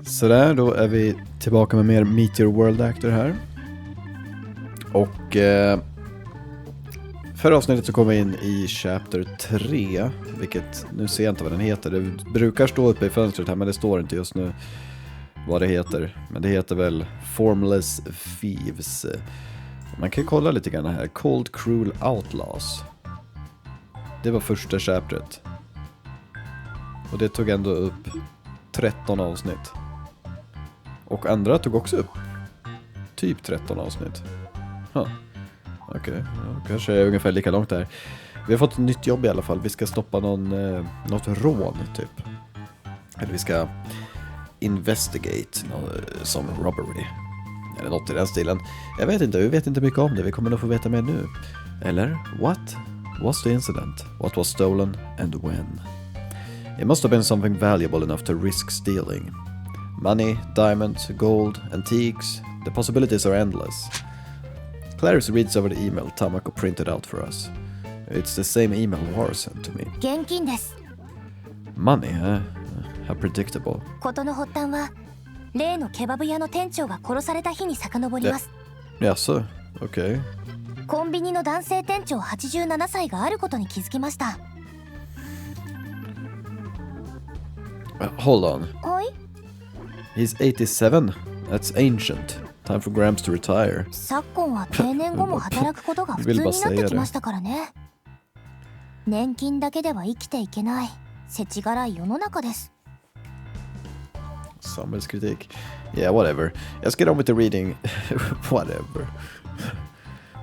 Sådär, då är vi tillbaka med mer Meteor World Actor här. Och förra avsnittet så kom vi in i Chapter 3, vilket, nu ser jag inte vad den heter. Det brukar stå uppe i fönstret här, men det står inte just nu vad det heter. Men det heter väl Formless Thieves. Man kan kolla lite grann här. Cold Cruel Outlaws. Det var första chapteret. Och det tog ändå upp 13 avsnitt. Och andra tog också upp typ 13 avsnitt. Okej. Kanske är ungefär lika långt där. Vi har fått ett nytt jobb i alla fall. Vi ska stoppa något rån typ. Eller vi ska investigate som robbery. Eller något i den stilen. Jag vet inte, vi vet inte mycket om det. Vi kommer nog få veta mer nu. Eller, what was the incident? What was stolen and when? It must have been something valuable enough to risk stealing. Money, diamonds, gold, antiques. The possibilities are endless. Clarice reads over the email Tamako printed out for us. It's the same email War sent to me. 現金です。 Money, huh? How predictable. 事の発端は例のケバブ屋の店長が殺された日に遡ります。Jaså, okej. コンビニの男性店長87歳があることに気づきました。Hold on. はい。 He's 87. That's ancient. Time for Gramps to retire. 昨今は定年後も働くことが普通になってきましたからね。年金だけでは生きていけない世知辛い世の中です。Samhällskritik. Yeah, whatever. Let's get on with the reading. Whatever.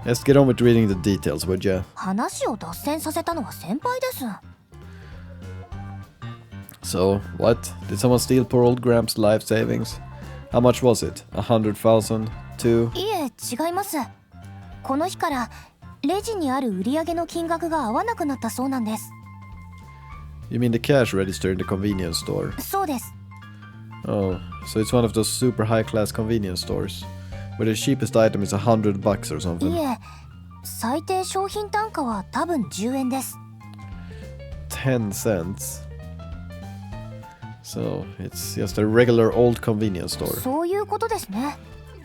Let's get on with reading the details, would you? 話を脱線させたのは先輩です。 So, what? Did someone steal poor old Gramps' life savings? How much was it? 100,000? 2? いえ、違います。この日からレジにある売り上げの金額が合わなくなったそうなんです。 You mean the cash register in the convenience store? そうです。 Oh, so it's one of those super high-class convenience stores, where the cheapest item is $100 or something. いえ、最低商品単価は多分10円です。 10 cents? So, it's just a regular old convenience store. そういうことですね。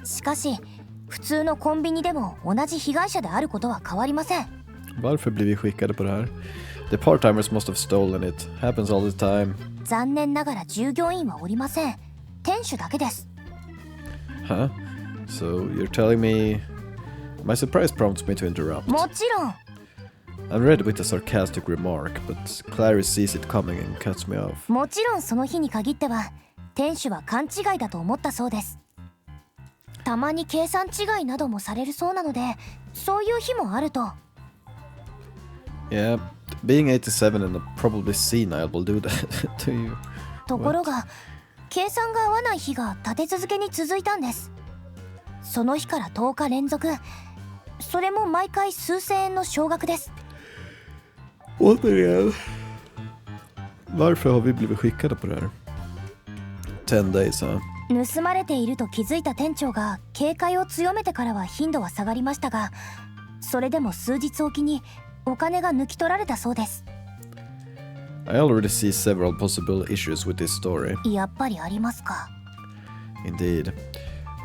しかし、普通のコンビニでも同じ被害者であることは変わりません。 Varför blir vi skickade på det här? The part-timers must have stolen it. Happens all the time. 残念ながら従業員はおりません。店主だけです。 Huh? So, you're telling me... My surprise prompts me to interrupt. もちろん。 I'm read with a sarcastic remark, but Clarice sees it coming and cuts me off. もちろんその日に限っては店主は勘違いだと思ったそうです。たまに計算違いなどもされるそうなので、そういう日もあると。 Yeah, being 87 and probably senile will do that to you. ところが、計算が合わない日が立て続けに続いたんです。その日から10日連続、それも毎回数千円の少額です。 Återigen. Varför har vi blivit skickade på det här? 10 days, huh? 盗まれていると気づいた店長が警戒を強めてからは頻度は下がりましたが、それでも数日おきにお金が抜き取られたそうです。 I already see several possible issues with this story. やっぱりありますか。 Indeed.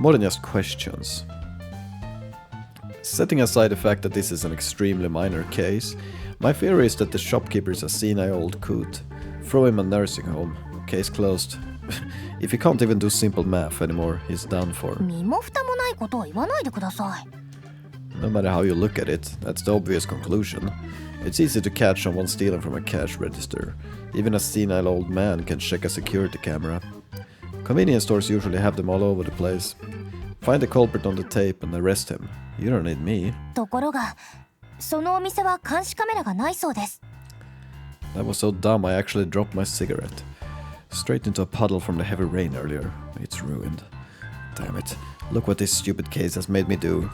More than just questions. Setting aside the fact that this is an extremely minor case, my theory is that the shopkeeper is a senile old coot. Throw him a nursing home. Case closed. If he can't even do simple math anymore, he's done for. 身も蓋もないことを言わないでください。 No matter how you look at it, that's the obvious conclusion. It's easy to catch someone stealing from a cash register. Even a senile old man can check a security camera. Convenience stores usually have them all over the place. Find the culprit on the tape and arrest him. You don't need me. ところが、そのお店は監視カメラがないそうです。 That was so dumb I actually dropped my cigarette. Straight into a puddle from the heavy rain earlier. It's ruined. Damn it. Look what this stupid case has made me do.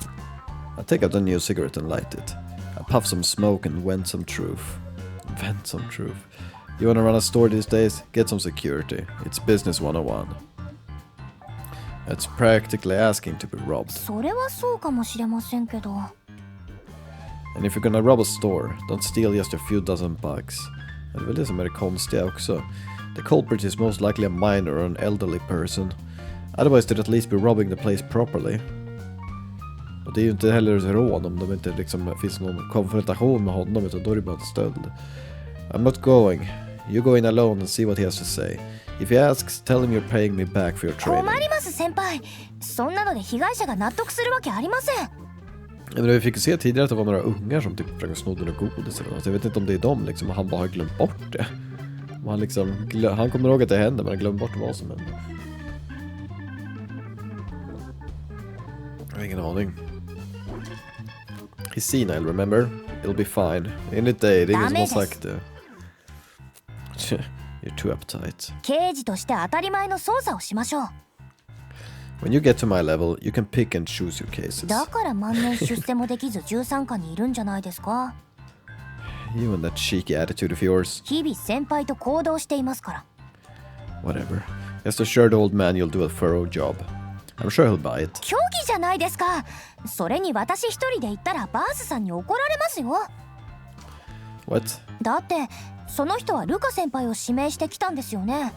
I take out a new cigarette and light it. I puff some smoke and vent some truth. Vent some truth. You wanna run a store these days? Get some security. It's business 101. That's practically asking to be robbed. それはそうかもしれませんけど。 And if you're gonna rob a store, don't steal just a few dozen bucks. Det är väl det som är det konstiga också. The culprit is most likely a minor or an elderly person. Otherwise they'd at least be robbing the place properly. Och det är ju inte heller ett rån om det inte liksom finns någon konfrontation med honom, utan då är det bara en stöld. I'm not going. You go in alone and see what he has to say. If he asks, tell him you're paying me back for your training. 困ります先輩。そんなので被害者が納得するわけありません。Men vi fick ju se tidigare att det var några ungar som typ snodde något godis eller något. Jag vet inte om det är dem liksom, och han bara har glömt bort det. Och han liksom, han kommer ihåg att det hände, men han glömde bort vad som hände. Jag har ingen aning. He's senile, remember? It'll be fine. Enligt dig, det är ingen som har sagt det. You're too uptight. 刑事として当たり前の捜査をしましょう。When you get to my level, you can pick and choose your cases. だから万年出世もできず13課にいるんじゃないですか。You and that cheeky attitude of yours. 日々先輩と行動していますから。Whatever. Just assure the old man you'll do a thorough job. I'm sure he'll buy it. 虚偽じゃないですか。それに私一人で行ったらバースさんに怒られますよ。What? だってその人はルカ先輩を指名してきたんですよね。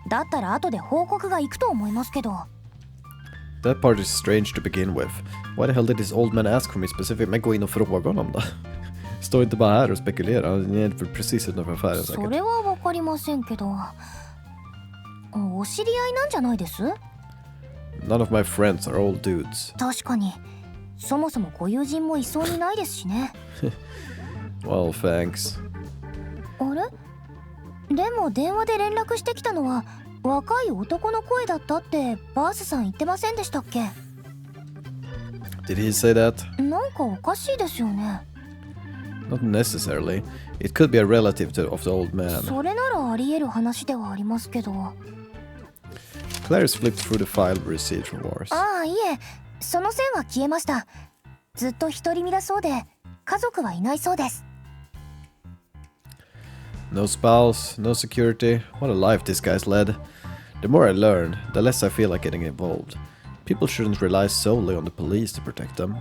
だったら後で報告が行くと思いますけど。That part is strange to begin with. Why the hell did this old man ask for me specific? Men gå in och fråga honom då. Står inte bara här och spekulerar. Ni är för precis utanför affären säkert. それはわかりませんけど。お知り合いなんじゃないです？ None of my friends are old dudes. 確かに。そもそもご友人もいそうにないですしね。Well, thanks. あれ？でも電話で連絡してきたのは若い男の声だったってバースさん言ってませんでしたっけ？ Did he say that? なんかおかしいですよね。Not necessarily. It could be a relative of the old man. それならあり得る話ではありますけど。Clarice flipped through the file we received from Wars. ああ、いえ、その線は消えました。ずっと独り身だそうで、家族はいないそうです。No spouse, no security. What a life this guy's led. The more I learn, the less I feel like getting involved. People shouldn't rely solely on the police to protect them.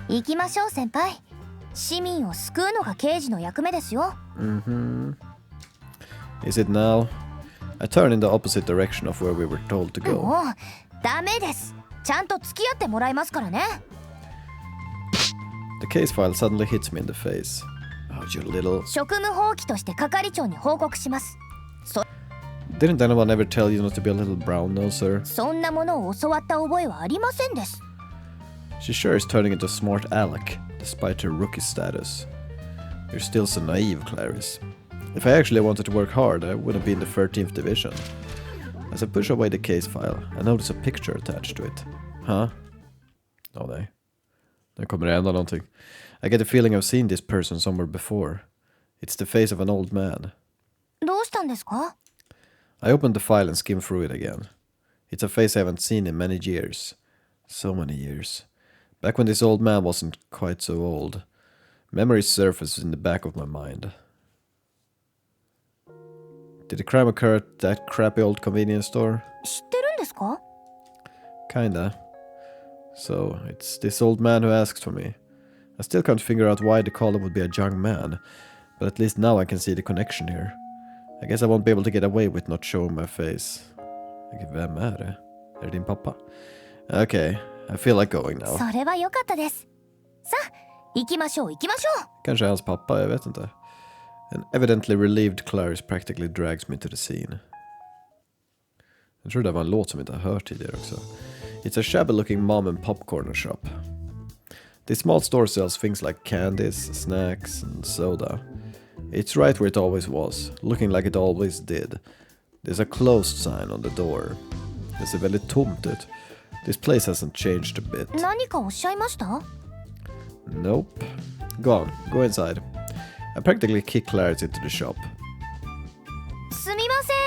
行きましょう先輩。市民を救うのが刑事の役目ですよ。Is it now? I turn in the opposite direction of where we were told to go. もうダメです。ちゃんと付き合ってもらいますからね。The case file suddenly hits me in the face. Oh, you little... 職務放棄として係長に報告します。Didn't anyone ever tell you not to be a little brown noser? そんなものを教わった覚えはありませんです。She sure is turning into a smart aleck, despite her rookie status. You're still so naive, Clarice. If I actually wanted to work hard, I wouldn't be in the 13th division. As I push away the case file, I notice a picture attached to it. Huh? Oh, nej. Nu kommer det hända någonting. I get the feeling I've seen this person somewhere before. It's the face of an old man. どうしたんですか? I opened the file and skimmed through it again. It's a face I haven't seen in many years. So many years. Back when this old man wasn't quite so old. Memories surface in the back of my mind. Did the crime occur at that crappy old convenience store? 知ってるんですか? Kinda. So, it's this old man who asked for me. I still can't figure out why the caller would be a young man, but at least now I can see the connection here. I guess I won't be able to get away with not showing my face. Vem är det? Är det din pappa? Okay, I feel like going now. それは良かったです。さあ、行きましょう行きましょう。Kanske hans pappa, jag vet inte. An evidently relieved Clarice practically drags me to the scene. Jag tror det var en låt som jag inte har hört tidigare också. It's a shabby-looking mom and pop corner shop. This small store sells things like candies, snacks, and soda. It's right where it always was, looking like it always did. There's a closed sign on the door. Det ser väldigt tomt ut. This place hasn't changed a bit. 何かおっしゃいました? Nope. Go on, go inside. I practically kick Clarice into the shop. すみません.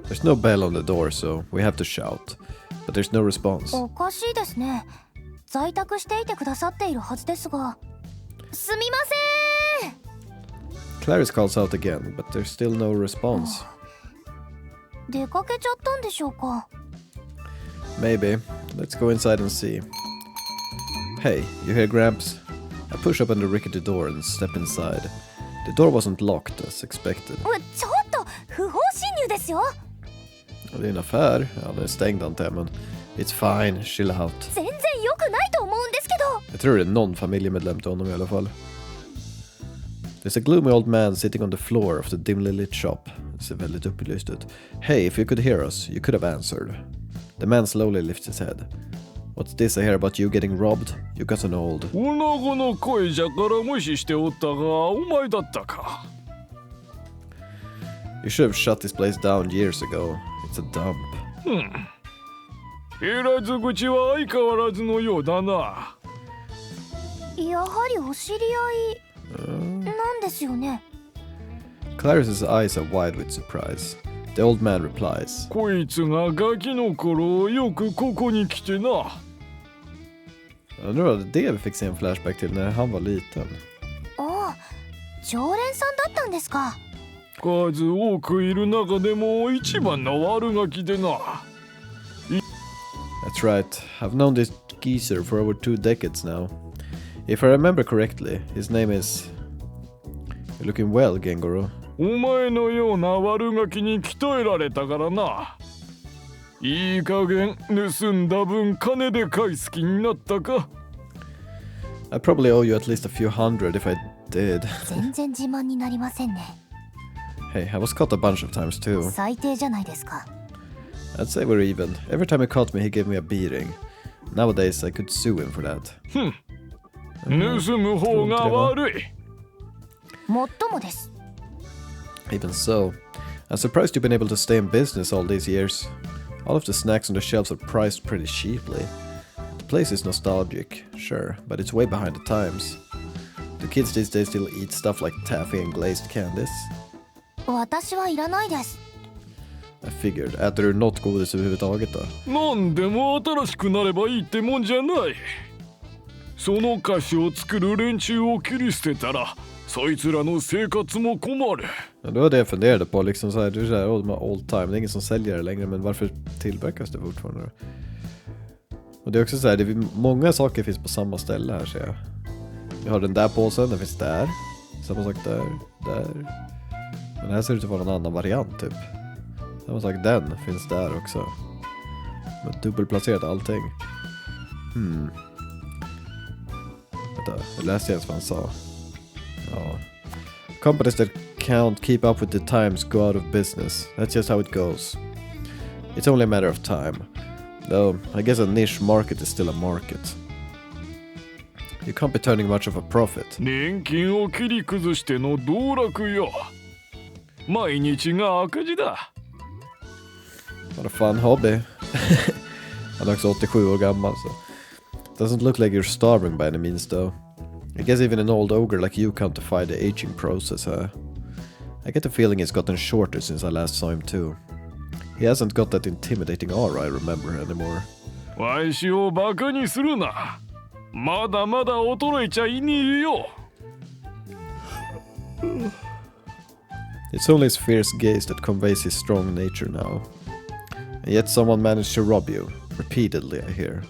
There's no bell on the door, so we have to shout. But there's no response. おかしいですね。在宅していてくださっているはずですが。すみません. Clarice calls out again, but there's still no response. 出かけちゃったんでしょうか? Maybe. Let's go inside and see. Hey, you hear Gramps? I push open the rickety door and step inside. The door wasn't locked as expected. ちょっと不法侵入ですよ。 Det är en affär. Ja, den är stängd antar jag, men it's fine, chill out. 全然良くないと思うんですけど。 Jag tror det är någon familjemedlem till honom i alla fall. There's a gloomy old man sitting on the floor of the dimly lit shop. Det ser väldigt upplyst ut. Hey, if you could hear us, you could have answered. The man slowly lifts his head. What's this I hear about you getting robbed? You got an old. 女子の声じゃから無視しておったが、お前だったか。You should have shut this place down years ago. It's a dump. 減らず口は相変わらずのようだな。やはりお知り合いなんですよね。 Clarice's eyes are wide with surprise. The old man replies. こいつがガキの頃よくここに来てな。Jag undrar vad det vi fick se en flashback till när han var liten. ああ、常連さんだったんですか。数多くいる中でも一番の悪ガキでな。That's right. I've known this geezer for over 2 decades now. If I remember correctly, his name is... You're looking well, Gengoro. お前のような悪ガキに鍛えられたからな。いい加減盗んだ分金で返す気になったか。 I probably owe you at least a few hundred if I did. 全然自慢になりませんね。 Hey, I was caught a bunch of times too. 最低じゃないですか。 I'd say we're even. Every time he caught me, he gave me a beating. Nowadays, I could sue him for that. 盗む方が悪い。もっともです。 Even so, I'm surprised you've been able to stay in business all these years. All of the snacks on the shelves are priced pretty cheaply. The place is nostalgic, sure, but it's way behind the times. Do kids these days still eat stuff like taffy and glazed candies? 私はいらないです。 I figured. Äter du något godis överhuvudtaget då? 何でも新しくなればいいってもんじゃない。その菓子を作る連中を切り捨てたら、そいつらの生活も困る。 Ja, det var det jag funderade på liksom så här, det är så här, de har old time, det är ingen som säljer det längre, men varför tillverkas det fortfarande då? Och det är också så här, många saker finns på samma ställe här ser jag. Vi har den där påsen, den finns där. Samma sak där, där. Men här ser det ut att vara någon annan variant typ. Samma sak, den finns där också. Men dubbelplacerat allting. Vänta, jag läste ens vad han sa. Ja. Companies that can't keep up with the times go out of business. That's just how it goes. It's only a matter of time. Though, I guess a niche market is still a market. You can't be turning much of a profit. 年金を切り崩しての道楽よ。毎日が赤字だ。 What a fun hobby. Han är också 87 år gammal så. Doesn't look like you're starving by any means though. I guess even an old ogre like you can't defy the aging process, huh? I get the feeling he's gotten shorter since I last saw him too. He hasn't got that intimidating aura I remember anymore. わしをバカにするな。まだまだ衰えちゃいねえよ。 It's only his fierce gaze that conveys his strong nature now. And yet someone managed to rob you. Repeatedly, I hear.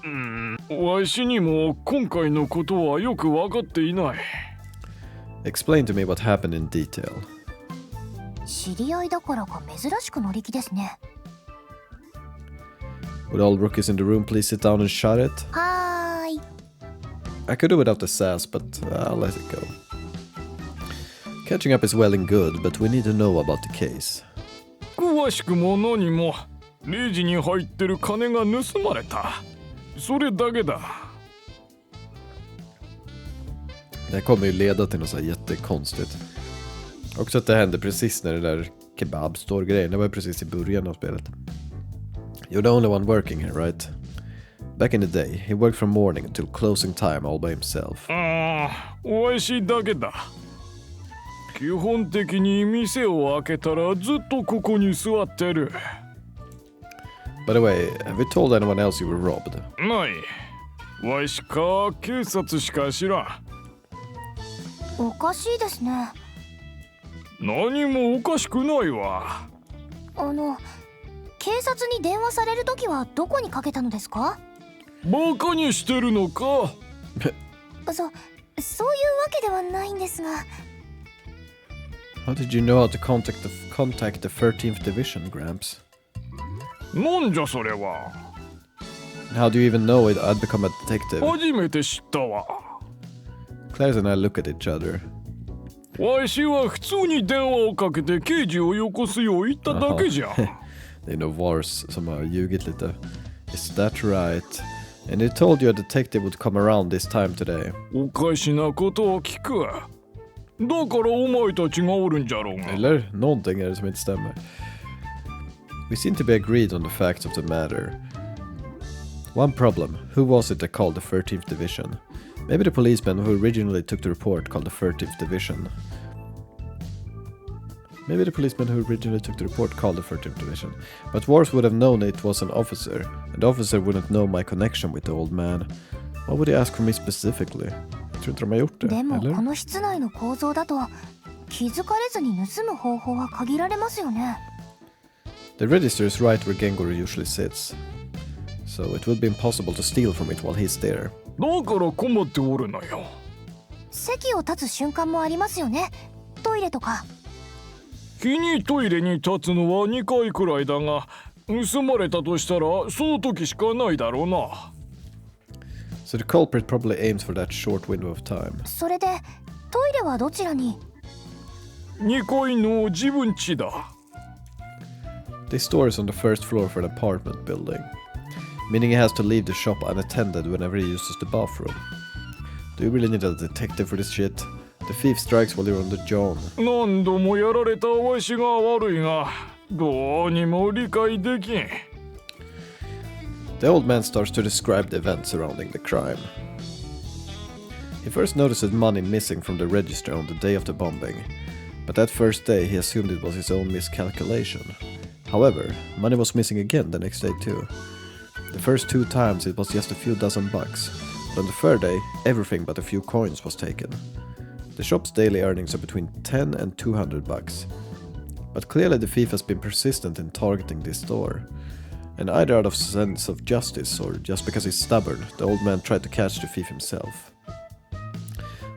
わしにも今回のことはよく分かっていない。 Explain to me what happened in detail. 知り合いだからか珍しく乗り気ですね。 Would all rookies in the room please sit down and shut it? はーい。 I could do without the sass, but I'll let it go. Catching up is well and good, but we need to know about the case. 詳しくも何もレジに入ってる金が盗まれた。それだけだ。 Det här kommer ju leda till något så här jättekonstigt. Också att det hände precis när det där kebab-store-grejen, det var precis i början av spelet. You're the only one working here, right? Back in the day, he worked from morning until closing time all by himself. わしだけだ。基本的に店を開けたらずっとここに座ってる。 By the way, have you told anyone else you were robbed? ない。わしか警察しか知らん。おかしいですね。何もおかしくないわ。警察に電話されるときはどこにかけたのですか？バカにしてるのか？そういうわけではないんですが。How did you know how to contact the 13th Division, Gramps? なんじゃそれは。 And how do you even know I'd become a detective? 初めて知ったわ。 Clarence and I look at each other. わしは普通に電話をかけて刑事をよこすよう言っただけじゃ。Det är nog Vars som har ljugit lite. Is that right? And they told you a detective would come around this time today. おかしなことを聞く。だからお前たちがおるんじゃろうが。 Eller någonting är det som inte stämmer. We seem to be agreed on the facts of the matter. One problem. Who was it that called the 13th Division? Maybe the policeman who originally took the report called the 13th Division. Maybe the policeman who originally took the report called the 13th Division. But Wars would have known it was an officer, and the officer wouldn't know my connection with the old man. Why would he ask for me specifically? Jag tror inte de har gjort det, でも eller? この室内の構造だと気づかれずに盗む方法は限られますよね。 The register is right where Gengoru usually sits, so it would be impossible to steal from it while he's there. だから困っておるのよ。席を立つ瞬間もありますよね。トイレとか。 日にトイレに立つのは2回くらいだが、盗まれたとしたらその時しかないだろうな。 So the culprit probably aims for that short window of time. それでトイレはどちらに？ 2階の自分家だ。 This store is on the first floor of an apartment building, meaning he has to leave the shop unattended whenever he uses the bathroom. Do you really need a detective for this shit? The thief strikes while you're on the john. 何度もやられたわしが悪いが、どうにも理解できん。 The old man starts to describe the events surrounding the crime. He first noticed money missing from the register on the day of the bombing, but that first day he assumed it was his own miscalculation. However, money was missing again the next day too. The first 2 times it was just a few dozen bucks, but on the third day everything but a few coins was taken. The shop's daily earnings are between 10 and 200 bucks. But clearly the thief has been persistent in targeting this store. And either out of sense of justice or just because he's stubborn, the old man tried to catch the thief himself.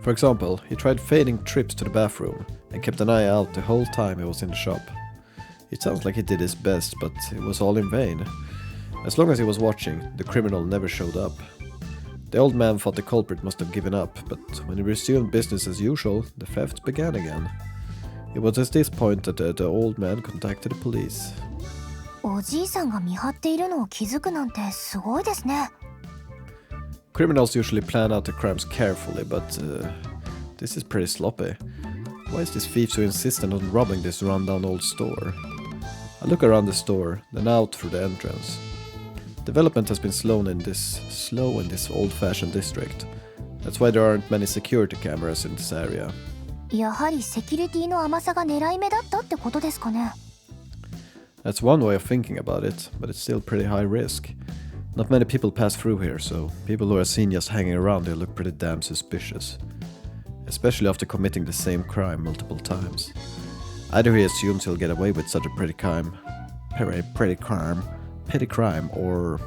For example, he tried feigning trips to the bathroom and kept an eye out the whole time he was in the shop. It sounds like he did his best, but it was all in vain. As long as he was watching, the criminal never showed up. The old man thought the culprit must have given up, but when he resumed business as usual, the theft began again. It was at this point that the old man contacted the police. おじいさんが見張っているのを気づくなんてすごいですね。 Criminals usually plan out their crimes carefully, but this is pretty sloppy. Why is this thief so insistent on robbing this rundown old store? I look around the store, then out through the entrance. Development has been slow in this old-fashioned district. That's why there aren't many security cameras in this area. やはりセキュリティの甘さが狙い目だったってことですかね。 That's one way of thinking about it, but it's still pretty high risk. Not many people pass through here, so people who are seen just hanging around here look pretty damn suspicious. Especially after committing the same crime multiple times. Either he assumes he'll get away with such a petty crime, or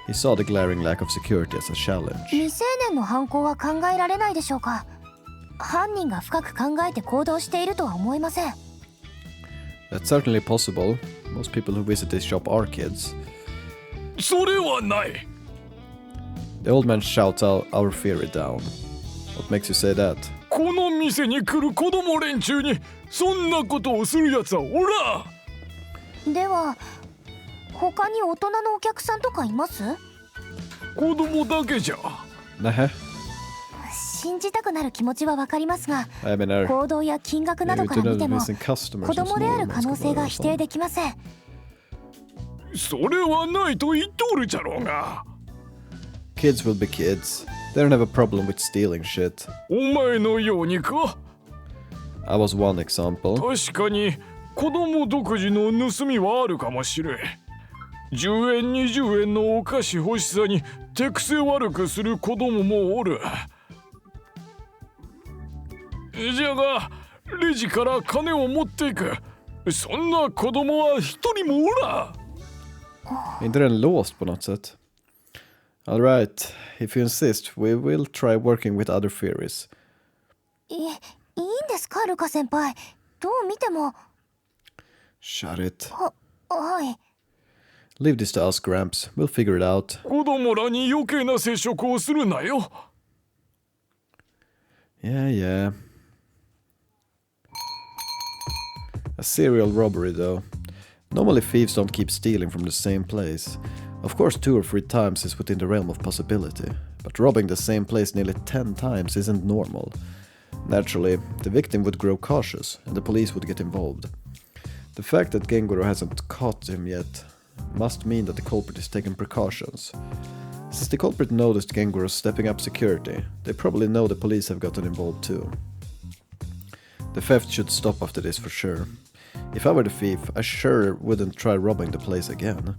he saw the glaring lack of security as a challenge. 未成年の犯行は考えられないでしょうか。犯人が深く考えて行動しているとは思えません。 That's certainly possible. Most people who visit this shop are kids. それはない。 The old man shouts out our theory down. What makes you say that? この店に来る子供連中にそんなことをするやつはおらん。では他に大人のお客さんとかいます？子供だけじゃ。Nähä. 信じたくなる気持ちはわかりますが、 Jag menar, 行動や金額などから見ても det är customers 子供である som 可能性が否定できません。それはないと言っておるじゃろうが。 Kids will be kids. They don't have a problem with stealing shit. お前のようにか。 I was one example. 確かに子供独自の盗みはあるかもしれん。10円20円のお菓子欲しさに手癖悪くする子供もおる。じゃがレジから金を持っていくそんな子供は一人もおらん。 Inte den låst på något sätt? Alright, if you insist, we will try working with other theories. いいんですかルカ先輩。どう見ても Shut it. はい Leave this to us, Gramps. We'll figure it out. 子供らに余計な接触をするなよ。Yeah. A serial robbery, though. Normally thieves don't keep stealing from the same place. Of course 2 or 3 times is within the realm of possibility, but robbing the same place nearly 10 times isn't normal. Naturally, the victim would grow cautious, and the police would get involved. The fact that Gengoro hasn't caught him yet must mean that the culprit is taking precautions. Since the culprit noticed Gengoro stepping up security, they probably know the police have gotten involved too. The theft should stop after this for sure. If I were the thief, I sure wouldn't try robbing the place again.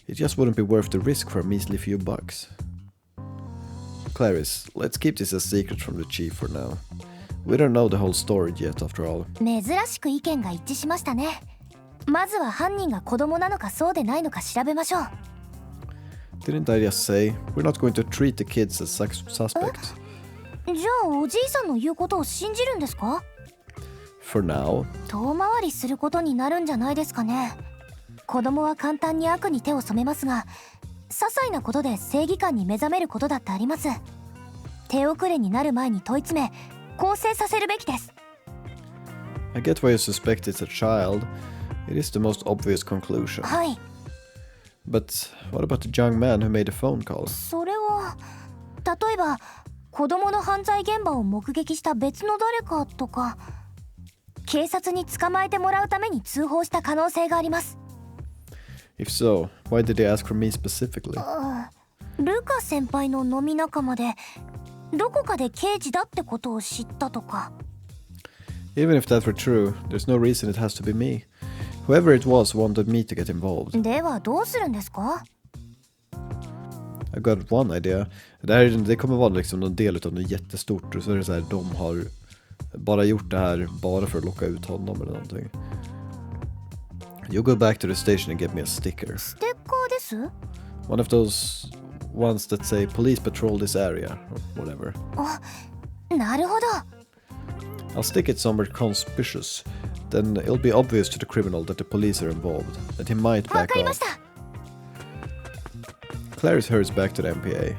It just wouldn't be worth the risk for a measly few bucks. Clarice, let's keep this a secret from the chief for now. We don't know the whole story yet after all. 珍しく意見が一致しましたね。まずは犯人が子供なのかそうでないのか調べましょう。Didn't I just say, we're not going to treat the kids as suspects? じゃあおじいさんの言うことを信じるんですか？ For now. 遠回りすることになるんじゃないですかね。子供は簡単に悪に手を染めますが、些細なことで正義感に目覚めることだってあります。手遅れになる前に問い詰め、更生させるべきです。I get why you suspect it's a child. It is the most obvious conclusion. はい。But what about the young man who made a phone call? それは、例えば子供の犯罪現場を目撃した別の誰かとか、警察に捕まえてもらうために通報した可能性があります。If so, why did they ask for me specifically? ルカ先輩の飲み仲間でどこかで刑事だってことを知ったとか。Even if that were true, there's no reason it has to be me. Whoever it was wanted me to get involved. ではどうするんですか？ I got one idea. Det kommer vara liksom någon del av något jättestort. Och så är det så här, de har bara gjort det här bara för att locka ut honom eller någonting. You go back to the station and get me a sticker. ステッカーです？ One of those ones that say police patrol this area or whatever. あ、なるほど。I'll stick it somewhere conspicuous. Then it'll be obvious to the criminal that the police are involved, that he might わ back かりま off. した。Clarice hurries back to the MPA.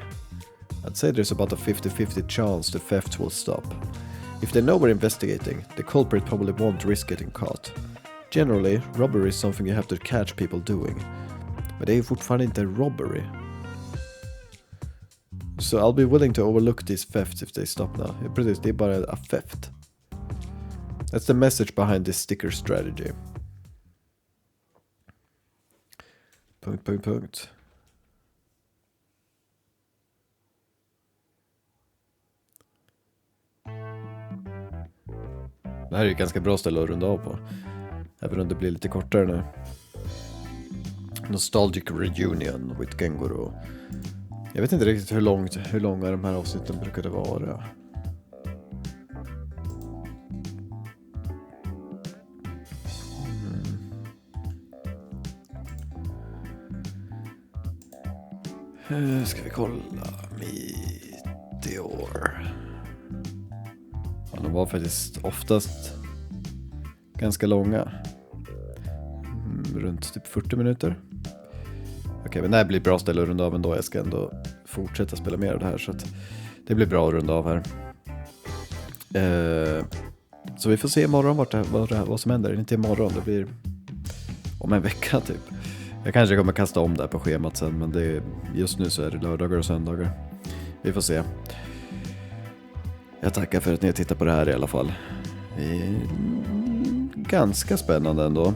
I'd say there's about a 50-50 chance the thefts will stop. If they know we're investigating, the culprit probably won't risk getting caught. Generally, robbery is something you have to catch people doing. But det är fortfarande inte robbery. So I'll be willing to overlook these thefts if they stop now. Precis, det är bara a theft. That's the message behind this sticker strategy. ... Det här är ett ganska bra ställe att runda av på. Även om det blir lite kortare nu. Nostalgic reunion with Gengoro. Jag vet inte riktigt hur långa de här avsnitten brukade vara. Ska vi kolla. Meteor. Ja, de var faktiskt oftast ganska långa. Runt typ 40 minuter. Okej, men det här blir bra ställe att runda av ändå. Jag ska ändå fortsätta spela mer av det här. Så att det blir bra att runda av här. Så vi får se imorgon vad som händer. Inte imorgon, det blir om en vecka typ. Jag kanske kommer kasta om det här på schemat sen. Men just nu så är det lördagar och söndagar. Vi får se. Jag tackar för att ni har tittat på det här i alla fall. Ganska spännande ändå.